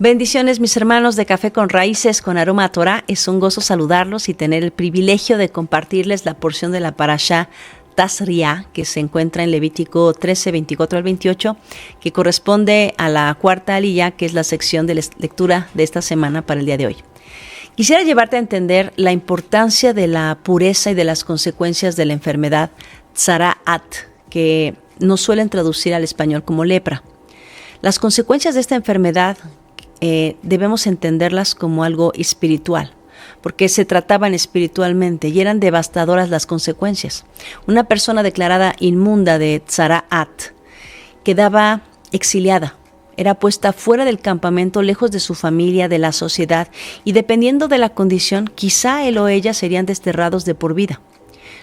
Bendiciones, mis hermanos de Café con Raíces con Aroma a Torah. Es un gozo saludarlos y tener el privilegio de compartirles la porción de la parashá Tazria, que se encuentra en Levítico 13, 24 al 28, que corresponde a la cuarta aliyá, que es la sección de lectura de esta semana para el día de hoy. Quisiera llevarte a entender la importancia de la pureza y de las consecuencias de la enfermedad Tzaraat, que nos suelen traducir al español como lepra. Las consecuencias de esta enfermedad debemos entenderlas como algo espiritual, porque se trataban espiritualmente y eran devastadoras las consecuencias. Una persona declarada inmunda de Tzaraat quedaba exiliada, era puesta fuera del campamento, lejos de su familia, de la sociedad, y dependiendo de la condición, quizá él o ella serían desterrados de por vida.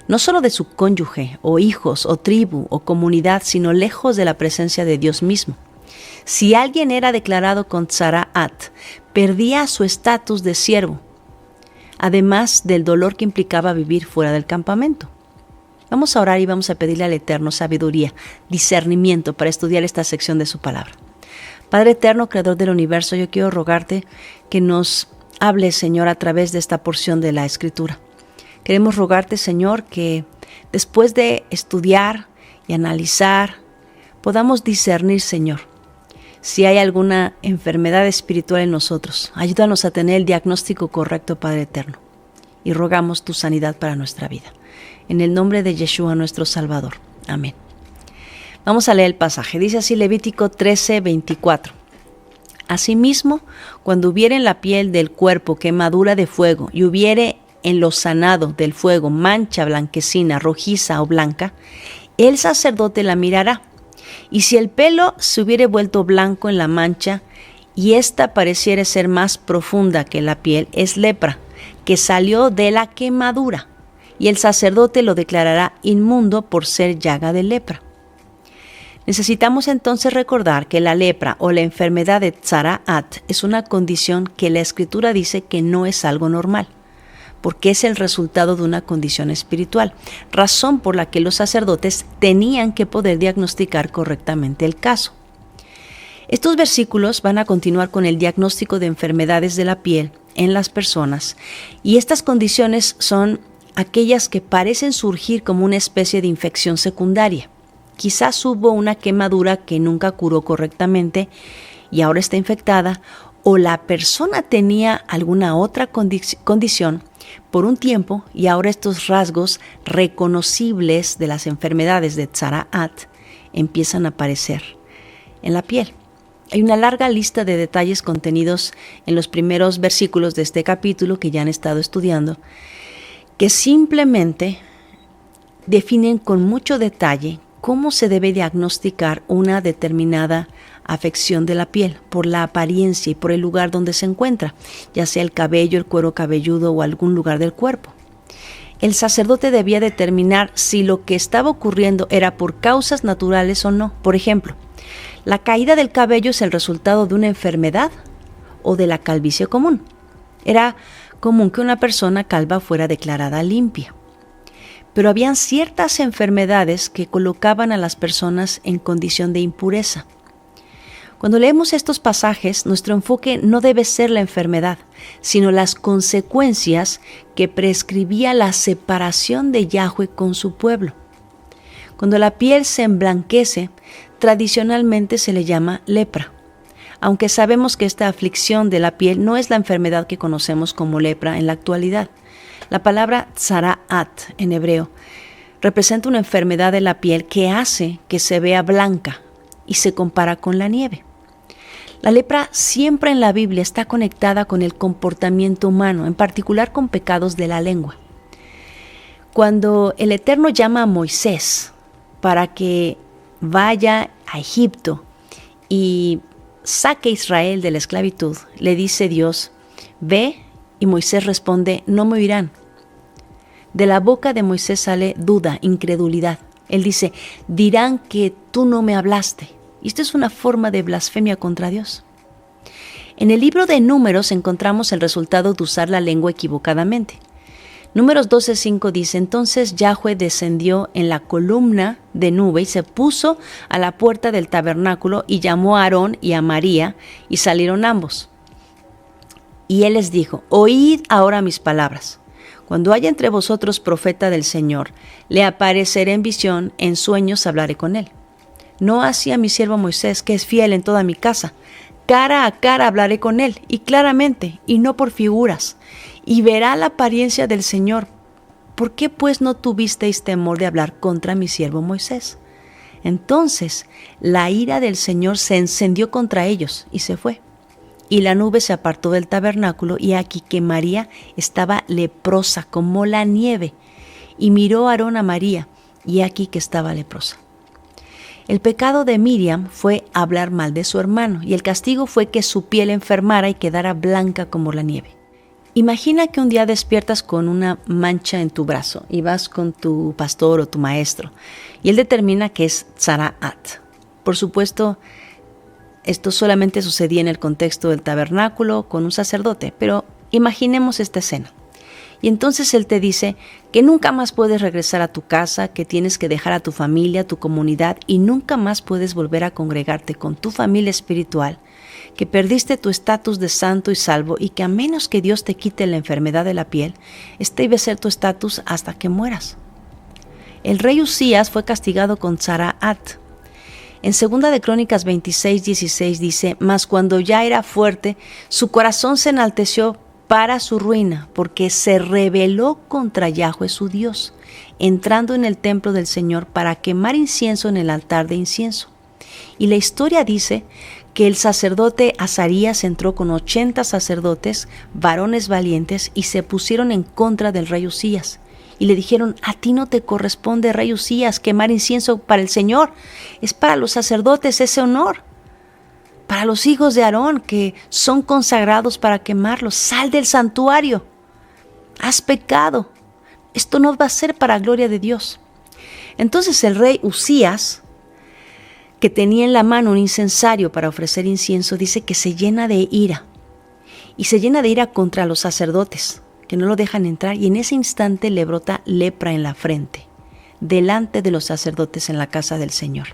No solo de su cónyuge, o hijos, o tribu, o comunidad, sino lejos de la presencia de Dios mismo. Si alguien era declarado con Tzaraat, perdía su estatus de siervo, además del dolor que implicaba vivir fuera del campamento. Vamos a orar y vamos a pedirle al Eterno sabiduría, discernimiento para estudiar esta sección de su palabra. Padre eterno, creador del universo, yo quiero rogarte que nos hables, Señor, a través de esta porción de la Escritura. Queremos rogarte, Señor, que después de estudiar y analizar, podamos discernir, Señor, si hay alguna enfermedad espiritual en nosotros. Ayúdanos a tener el diagnóstico correcto, Padre eterno, y rogamos tu sanidad para nuestra vida. En el nombre de Yeshua, nuestro Salvador. Amén. Vamos a leer el pasaje. Dice así Levítico 13, 24. Asimismo, cuando hubiere en la piel del cuerpo quemadura de fuego y hubiere en lo sanado del fuego mancha blanquecina, rojiza o blanca, el sacerdote la mirará. Y si el pelo se hubiere vuelto blanco en la mancha, y ésta pareciere ser más profunda que la piel, es lepra, que salió de la quemadura, y el sacerdote lo declarará inmundo por ser llaga de lepra. Necesitamos entonces recordar que la lepra o la enfermedad de Tzaraat es una condición que la Escritura dice que no es algo normal, porque es el resultado de una condición espiritual, razón por la que los sacerdotes tenían que poder diagnosticar correctamente el caso. Estos versículos van a continuar con el diagnóstico de enfermedades de la piel en las personas, y estas condiciones son aquellas que parecen surgir como una especie de infección secundaria. Quizás hubo una quemadura que nunca curó correctamente y ahora está infectada, o la persona tenía alguna otra condición por un tiempo y ahora estos rasgos reconocibles de las enfermedades de Tzaraat empiezan a aparecer en la piel. Hay una larga lista de detalles contenidos en los primeros versículos de este capítulo que ya han estado estudiando, que simplemente definen con mucho detalle cómo se debe diagnosticar una determinada afección de la piel por la apariencia y por el lugar donde se encuentra, ya sea el cabello, el cuero cabelludo o algún lugar del cuerpo. El sacerdote debía determinar si lo que estaba ocurriendo era por causas naturales o no. Por ejemplo, la caída del cabello es el resultado de una enfermedad o de la calvicie común. Era común que una persona calva fuera declarada limpia. Pero habían ciertas enfermedades que colocaban a las personas en condición de impureza. Cuando leemos estos pasajes, nuestro enfoque no debe ser la enfermedad, sino las consecuencias que prescribía la separación de Yahweh con su pueblo. Cuando la piel se emblanquece, tradicionalmente se le llama lepra. Aunque sabemos que esta aflicción de la piel no es la enfermedad que conocemos como lepra en la actualidad. La palabra Tzaraat en hebreo representa una enfermedad de la piel que hace que se vea blanca y se compara con la nieve. La lepra siempre en la Biblia está conectada con el comportamiento humano, en particular con pecados de la lengua. Cuando el Eterno llama a Moisés para que vaya a Egipto y saque a Israel de la esclavitud, le dice Dios, ve. Y Moisés responde, no me oirán. De la boca de Moisés sale duda, incredulidad. Él dice, dirán que tú no me hablaste. Y esto es una forma de blasfemia contra Dios. En el libro de Números encontramos el resultado de usar la lengua equivocadamente. Números 12:5 dice: entonces Yahweh descendió en la columna de nube y se puso a la puerta del tabernáculo y llamó a Aarón y a María, y salieron ambos. Y él les dijo: oíd ahora mis palabras. Cuando haya entre vosotros profeta del Señor, le apareceré en visión, en sueños hablaré con él. No así a mi siervo Moisés, que es fiel en toda mi casa. Cara a cara hablaré con él, y claramente, y no por figuras, y verá la apariencia del Señor. ¿Por qué pues no tuvisteis temor de hablar contra mi siervo Moisés? Entonces la ira del Señor se encendió contra ellos, y se fue. Y la nube se apartó del tabernáculo, y aquí que María estaba leprosa como la nieve. Y miró Aarón a María, y aquí que estaba leprosa. El pecado de Miriam fue hablar mal de su hermano, y el castigo fue que su piel enfermara y quedara blanca como la nieve. Imagina que un día despiertas con una mancha en tu brazo y vas con tu pastor o tu maestro, y él determina que es tzaraat. Por supuesto, esto solamente sucedía en el contexto del tabernáculo con un sacerdote, pero imaginemos esta escena. Y entonces él te dice que nunca más puedes regresar a tu casa, que tienes que dejar a tu familia, tu comunidad, y nunca más puedes volver a congregarte con tu familia espiritual, que perdiste tu estatus de santo y salvo, y que a menos que Dios te quite la enfermedad de la piel, este iba a ser tu estatus hasta que mueras. El rey Usías fue castigado con tzaraat. En 2 de Crónicas 26:16 dice: mas cuando ya era fuerte, su corazón se enalteció para su ruina, porque se rebeló contra Yahweh su Dios, entrando en el templo del Señor para quemar incienso en el altar de incienso. Y la historia dice que el sacerdote Azarías entró con 80 sacerdotes, varones valientes, y se pusieron en contra del rey Usías. Y le dijeron: a ti no te corresponde, rey Usías, quemar incienso para el Señor. Es para los sacerdotes ese honor. Para los hijos de Aarón, que son consagrados para quemarlos. Sal del santuario. Has pecado. Esto no va a ser para gloria de Dios. Entonces el rey Usías, que tenía en la mano un incensario para ofrecer incienso, dice que se llena de ira. Y se llena de ira contra los sacerdotes, que no lo dejan entrar. Y en ese instante le brota lepra en la frente, delante de los sacerdotes en la casa del Señor,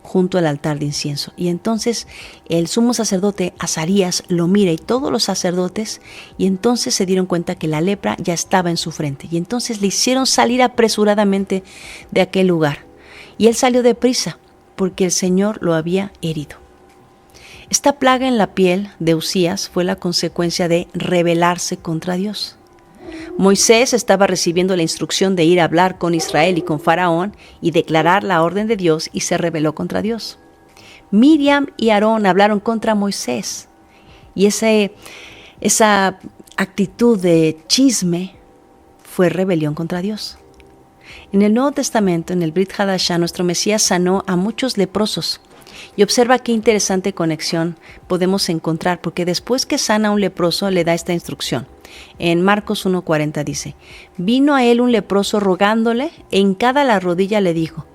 junto al altar de incienso. Y entonces el sumo sacerdote Azarías lo mira, y todos los sacerdotes, y entonces se dieron cuenta que la lepra ya estaba en su frente. Y entonces le hicieron salir apresuradamente de aquel lugar. Y él salió deprisa, porque el Señor lo había herido. Esta plaga en la piel de Usías fue la consecuencia de rebelarse contra Dios. Moisés estaba recibiendo la instrucción de ir a hablar con Israel y con Faraón y declarar la orden de Dios, y se rebeló contra Dios. Miriam y Aarón hablaron contra Moisés, y esa actitud de chisme fue rebelión contra Dios. En el Nuevo Testamento, en el Brit Hadashah, nuestro Mesías sanó a muchos leprosos. Y observa qué interesante conexión podemos encontrar, porque después que sana a un leproso, le da esta instrucción. En Marcos 1:40 dice: vino a él un leproso rogándole, e hincada la rodilla le dijo: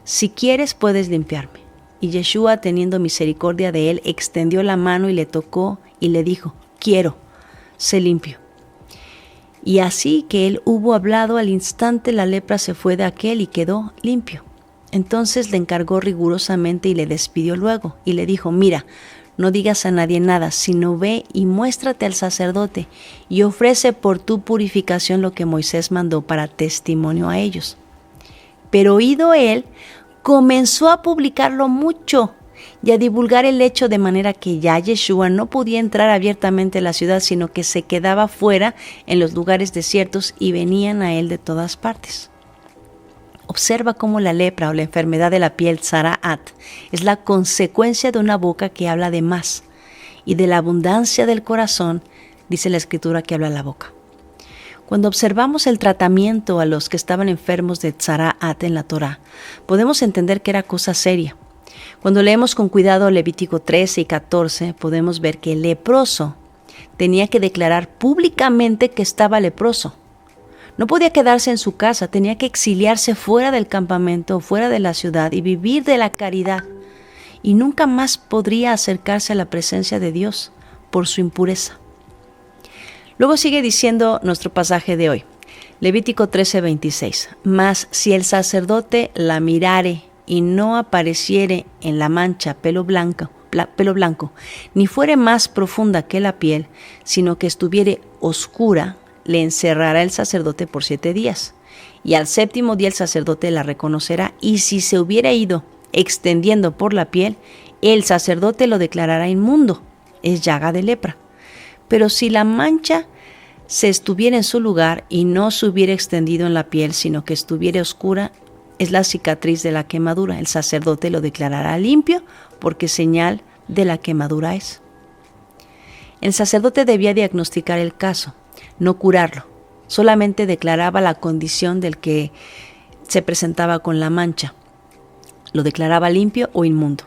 si quieres puedes limpiarme. Y Yeshua, teniendo misericordia de él, extendió la mano y le tocó y le dijo: quiero, sé limpio. Y así que él hubo hablado, al instante la lepra se fue de aquel y quedó limpio. Entonces le encargó rigurosamente y le despidió luego, y le dijo: mira, no digas a nadie nada, sino ve y muéstrate al sacerdote, y ofrece por tu purificación lo que Moisés mandó para testimonio a ellos. Pero oído él, comenzó a publicarlo mucho y a divulgar el hecho, de manera que ya Yeshua no podía entrar abiertamente a la ciudad, sino que se quedaba fuera en los lugares desiertos, y venían a él de todas partes. Observa cómo la lepra o la enfermedad de la piel, tzaraat, es la consecuencia de una boca que habla de más, y de la abundancia del corazón, dice la Escritura, que habla la boca. Cuando observamos el tratamiento a los que estaban enfermos de tzaraat en la Torá, podemos entender que era cosa seria. Cuando leemos con cuidado Levítico 13 y 14, podemos ver que el leproso tenía que declarar públicamente que estaba leproso. No podía quedarse en su casa, tenía que exiliarse fuera del campamento, fuera de la ciudad, y vivir de la caridad. Y nunca más podría acercarse a la presencia de Dios por su impureza. Luego sigue diciendo nuestro pasaje de hoy: Levítico 13:26. Mas si el sacerdote la mirare y no apareciere en la mancha pelo blanco, ni fuere más profunda que la piel, sino que estuviere oscura, le encerrará el sacerdote por 7 días. Y al 7º día el sacerdote la reconocerá, y si se hubiera ido extendiendo por la piel, el sacerdote lo declarará inmundo, es llaga de lepra. Pero si la mancha se estuviera en su lugar y no se hubiera extendido en la piel, sino que estuviera oscura, es la cicatriz de la quemadura. El sacerdote lo declarará limpio, porque señal de la quemadura es. El sacerdote debía diagnosticar el caso, no curarlo. Solamente declaraba la condición del que se presentaba con la mancha. Lo declaraba limpio o inmundo.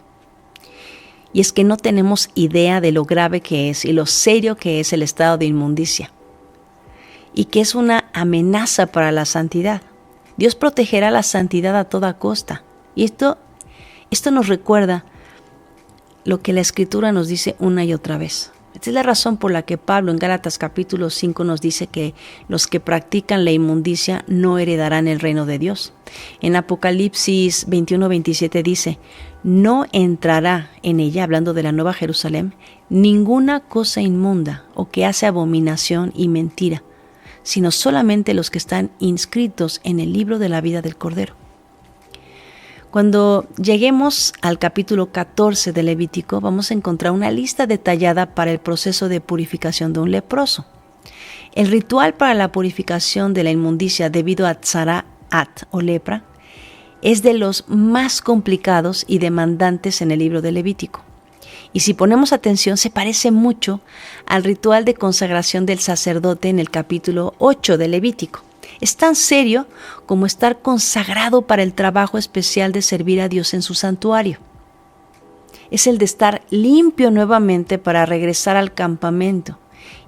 Y es que no tenemos idea de lo grave que es y lo serio que es el estado de inmundicia. Y que es una amenaza para la santidad. Dios protegerá la santidad a toda costa. Y esto nos recuerda lo que la Escritura nos dice una y otra vez. Esta es la razón por la que Pablo en Gálatas capítulo 5 nos dice que los que practican la inmundicia no heredarán el reino de Dios. En Apocalipsis 21:27 dice: no entrará en ella, hablando de la Nueva Jerusalén, ninguna cosa inmunda o que hace abominación y mentira, sino solamente los que están inscritos en el libro de la vida del Cordero. Cuando lleguemos al capítulo 14 de Levítico, vamos a encontrar una lista detallada para el proceso de purificación de un leproso. El ritual para la purificación de la inmundicia debido a tzaraat o lepra es de los más complicados y demandantes en el libro de Levítico. Y si ponemos atención, se parece mucho al ritual de consagración del sacerdote en el capítulo 8 de Levítico. Es tan serio como estar consagrado para el trabajo especial de servir a Dios en su santuario. Es el de estar limpio nuevamente para regresar al campamento,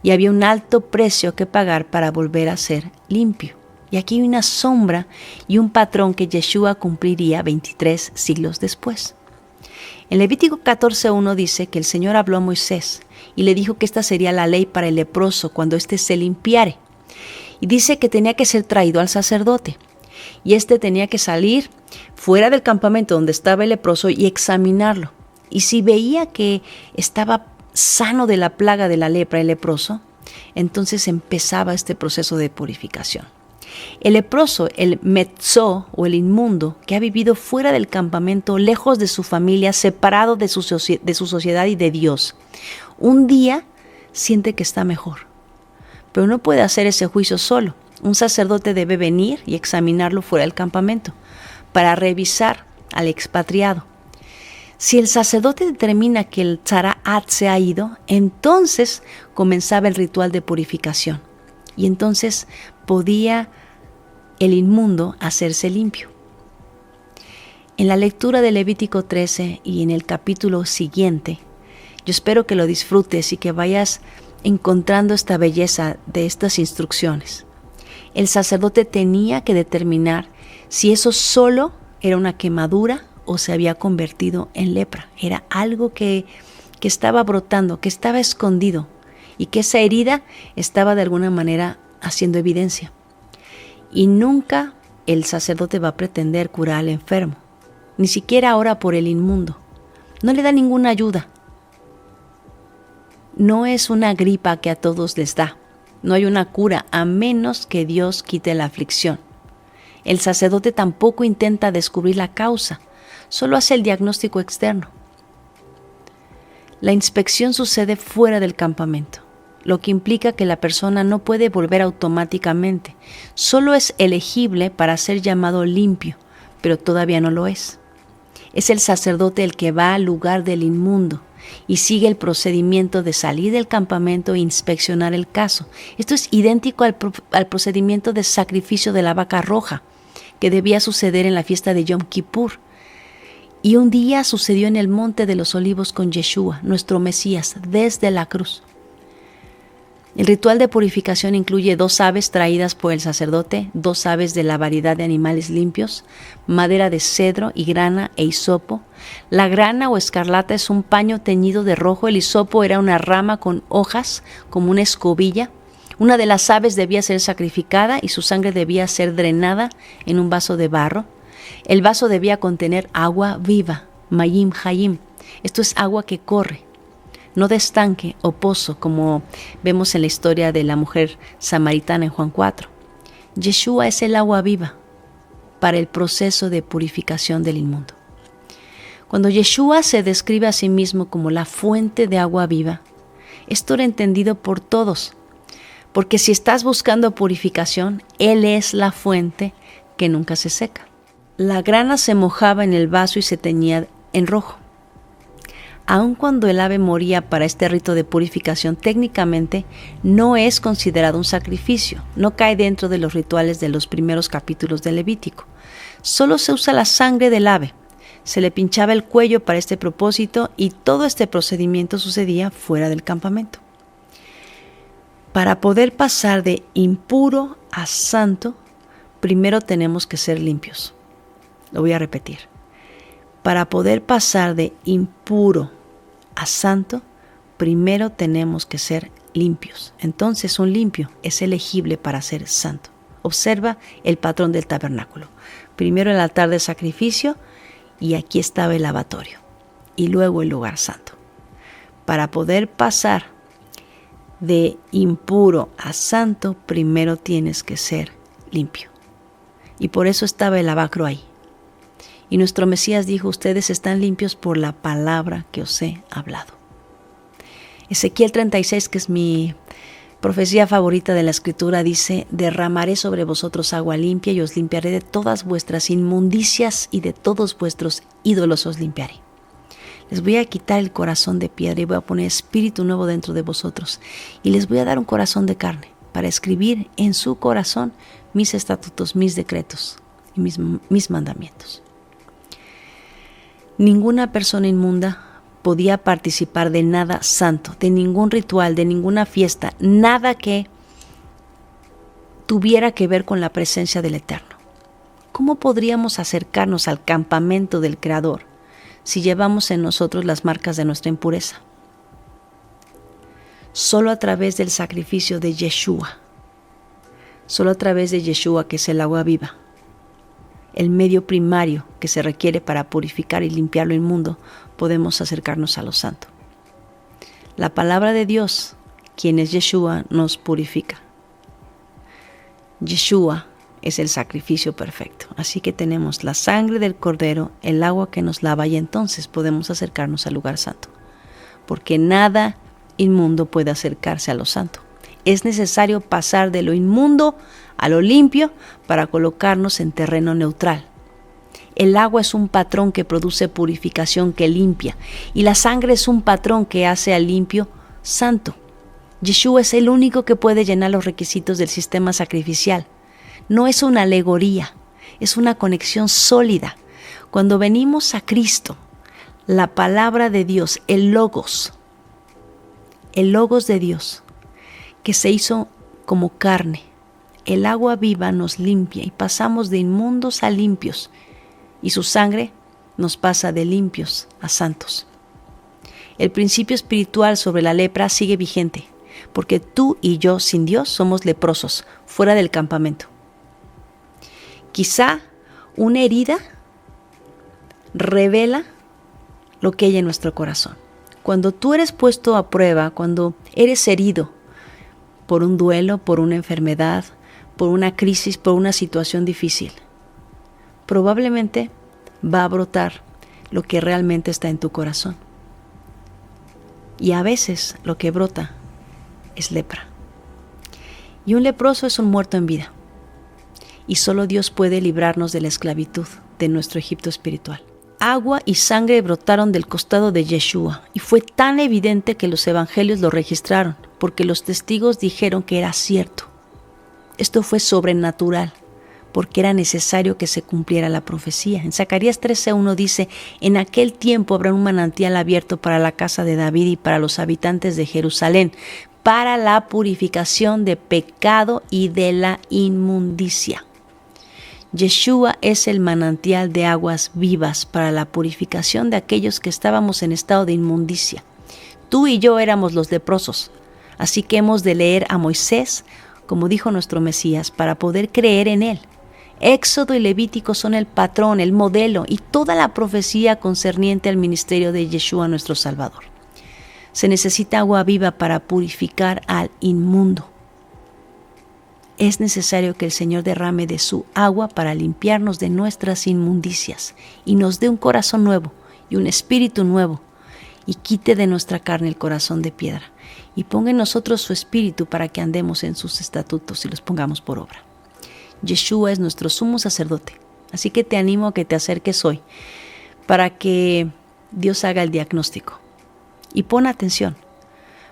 y había un alto precio que pagar para volver a ser limpio. Y aquí hay una sombra y un patrón que Yeshua cumpliría 23 siglos después. En Levítico 14:1 dice que el Señor habló a Moisés y le dijo que esta sería la ley para el leproso cuando éste se limpiare. Y dice que tenía que ser traído al sacerdote. Y éste tenía que salir fuera del campamento donde estaba el leproso y examinarlo. Y si veía que estaba sano de la plaga de la lepra el leproso, entonces empezaba este proceso de purificación. El leproso, el metzó o el inmundo, que ha vivido fuera del campamento, lejos de su familia, separado de su sociedad y de Dios, un día siente que está mejor. Pero no puede hacer ese juicio solo. Un sacerdote debe venir y examinarlo fuera del campamento para revisar al expatriado. Si el sacerdote determina que el tzaraat se ha ido, entonces comenzaba el ritual de purificación. Y entonces podía el inmundo hacerse limpio. En la lectura de Levítico 13 y en el capítulo siguiente, yo espero que lo disfrutes y que vayas encontrando esta belleza de estas instrucciones. El sacerdote tenía que determinar si eso solo era una quemadura o se había convertido en lepra. Era algo que estaba brotando, que estaba escondido y que esa herida estaba de alguna manera haciendo evidencia. Y nunca el sacerdote va a pretender curar al enfermo, ni siquiera ora por el inmundo. No le da ninguna ayuda. No es una gripa que a todos les da. No hay una cura a menos que Dios quite la aflicción. El sacerdote tampoco intenta descubrir la causa, solo hace el diagnóstico externo. La inspección sucede fuera del campamento, lo que implica que la persona no puede volver automáticamente. Solo es elegible para ser llamado limpio, pero todavía no lo es. Es el sacerdote el que va al lugar del inmundo y sigue el procedimiento de salir del campamento e inspeccionar el caso. Esto es idéntico al procedimiento de sacrificio de la vaca roja que debía suceder en la fiesta de Yom Kippur. Y un día sucedió en el Monte de los Olivos con Yeshua, nuestro Mesías, desde la cruz. El ritual de purificación incluye 2 aves traídas por el sacerdote, 2 aves de la variedad de animales limpios, madera de cedro y grana e hisopo. La grana o escarlata es un paño teñido de rojo, el hisopo era una rama con hojas como una escobilla, Una de las aves debía ser sacrificada y su sangre debía ser drenada en un vaso de barro. El vaso debía contener agua viva, mayim hayim. Esto es agua que corre, no de estanque o pozo, como vemos en la historia de la mujer samaritana en Juan 4. Yeshua es el agua viva para el proceso de purificación del inmundo. Cuando Yeshua se describe a sí mismo como la fuente de agua viva, esto era entendido por todos, porque si estás buscando purificación, Él es la fuente que nunca se seca. La grana se mojaba en el vaso y se teñía en rojo. Aun cuando el ave moría para este rito de purificación, técnicamente no es considerado un sacrificio, no cae dentro de los rituales de los primeros capítulos del Levítico. Solo se usa la sangre del ave, se le pinchaba el cuello para este propósito y todo este procedimiento sucedía fuera del campamento. Para poder pasar de impuro a santo, primero tenemos que ser limpios. Lo voy a repetir. Para poder pasar de impuro a santo, primero tenemos que ser limpios. Entonces un limpio es elegible para ser santo. Observa el patrón del tabernáculo. Primero el altar de sacrificio y aquí estaba el lavatorio. Y luego el lugar santo. Para poder pasar de impuro a santo, primero tienes que ser limpio. Y por eso estaba el lavacro ahí. Y nuestro Mesías dijo, ustedes están limpios por la palabra que os he hablado. Ezequiel 36, que es mi profecía favorita de la Escritura, dice, derramaré sobre vosotros agua limpia y os limpiaré de todas vuestras inmundicias y de todos vuestros ídolos os limpiaré. Les voy a quitar el corazón de piedra y voy a poner espíritu nuevo dentro de vosotros. Y les voy a dar un corazón de carne para escribir en su corazón mis estatutos, mis decretos y mis mandamientos. Ninguna persona inmunda podía participar de nada santo, de ningún ritual, de ninguna fiesta, nada que tuviera que ver con la presencia del Eterno. ¿Cómo podríamos acercarnos al campamento del Creador si llevamos en nosotros las marcas de nuestra impureza? Solo a través del sacrificio de Yeshua, solo a través de Yeshua, que es el agua viva, el medio primario que se requiere para purificar y limpiar lo inmundo, podemos acercarnos a lo santo. La palabra de Dios, quien es Yeshua, nos purifica. Yeshua es el sacrificio perfecto. Así que tenemos la sangre del Cordero, el agua que nos lava y entonces podemos acercarnos al lugar santo. Porque nada inmundo puede acercarse a lo santo. Es necesario pasar de lo inmundo a lo limpio para colocarnos en terreno neutral. El agua es un patrón que produce purificación, que limpia, y la sangre es un patrón que hace al limpio santo. Yeshua es el único que puede llenar los requisitos del sistema sacrificial. No es una alegoría, es una conexión sólida. Cuando venimos a Cristo, la palabra de Dios, el Logos de Dios, que se hizo como carne, el agua viva nos limpia y pasamos de inmundos a limpios, y su sangre nos pasa de limpios a santos. El principio espiritual sobre la lepra sigue vigente, porque tú y yo sin Dios somos leprosos, fuera del campamento. Quizá una herida revela lo que hay en nuestro corazón. Cuando tú eres puesto a prueba, cuando eres herido por un duelo, por una enfermedad, por una crisis, por una situación difícil, probablemente va a brotar lo que realmente está en tu corazón. Y a veces lo que brota es lepra. Y un leproso es un muerto en vida. Y solo Dios puede librarnos de la esclavitud de nuestro Egipto espiritual. Agua y sangre brotaron del costado de Yeshua y fue tan evidente que los evangelios lo registraron, porque los testigos dijeron que era cierto. Esto fue sobrenatural, porque era necesario que se cumpliera la profecía. En Zacarías 13:1 dice, en aquel tiempo habrá un manantial abierto para la casa de David y para los habitantes de Jerusalén, para la purificación de pecado y de la inmundicia. Yeshua es el manantial de aguas vivas para la purificación de aquellos que estábamos en estado de inmundicia. Tú y yo éramos los leprosos. Así que hemos de leer a Moisés, como dijo nuestro Mesías, para poder creer en él. Éxodo y Levítico son el patrón, el modelo y toda la profecía concerniente al ministerio de Yeshua nuestro Salvador. Se necesita agua viva para purificar al inmundo. Es necesario que el Señor derrame de su agua para limpiarnos de nuestras inmundicias y nos dé un corazón nuevo y un espíritu nuevo y quite de nuestra carne el corazón de piedra y ponga en nosotros su espíritu para que andemos en sus estatutos y los pongamos por obra. Yeshua es nuestro sumo sacerdote, así que te animo a que te acerques hoy para que Dios haga el diagnóstico. Y pon atención,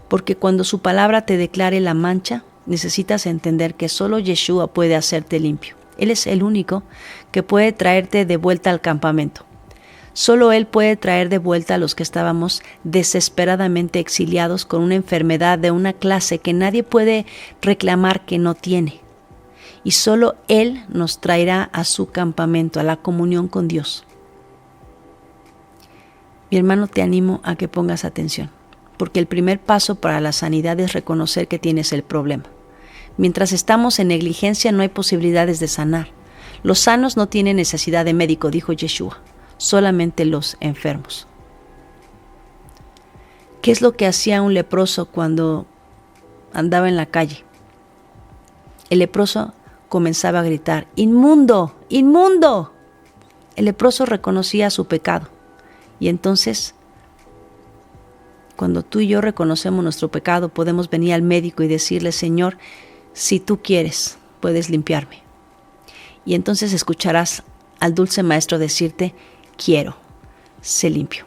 porque cuando su palabra te declare la mancha, necesitas entender que solo Yeshua puede hacerte limpio. Él es el único que puede traerte de vuelta al campamento. Solo Él puede traer de vuelta a los que estábamos desesperadamente exiliados con una enfermedad de una clase que nadie puede reclamar que no tiene. Y solo Él nos traerá a su campamento, a la comunión con Dios. Mi hermano, te animo a que pongas atención, porque el primer paso para la sanidad es reconocer que tienes el problema. Mientras estamos en negligencia no hay posibilidades de sanar. Los sanos no tienen necesidad de médico, dijo Yeshua, solamente los enfermos. ¿Qué es lo que hacía un leproso cuando andaba en la calle? El leproso comenzaba a gritar, ¡inmundo! ¡Inmundo! El leproso reconocía su pecado. Y entonces, cuando tú y yo reconocemos nuestro pecado, podemos venir al médico y decirle, Señor, si tú quieres, puedes limpiarme. Y entonces escucharás al dulce maestro decirte, quiero, sé limpio.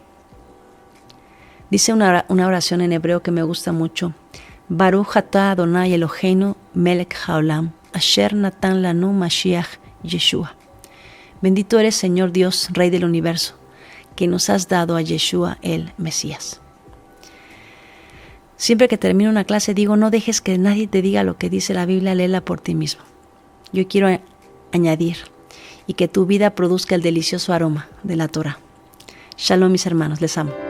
Dice una oración en hebreo que me gusta mucho. Baruch atah Adonai Eloheinu melech haolam, asher natan lanu Mashiach Yeshua. Bendito eres, Señor Dios, Rey del universo, que nos has dado a Yeshua el Mesías. Siempre que termino una clase digo, no dejes que nadie te diga lo que dice la Biblia, léela por ti mismo. Yo quiero añadir y que tu vida produzca el delicioso aroma de la Torah. Shalom, mis hermanos, les amo.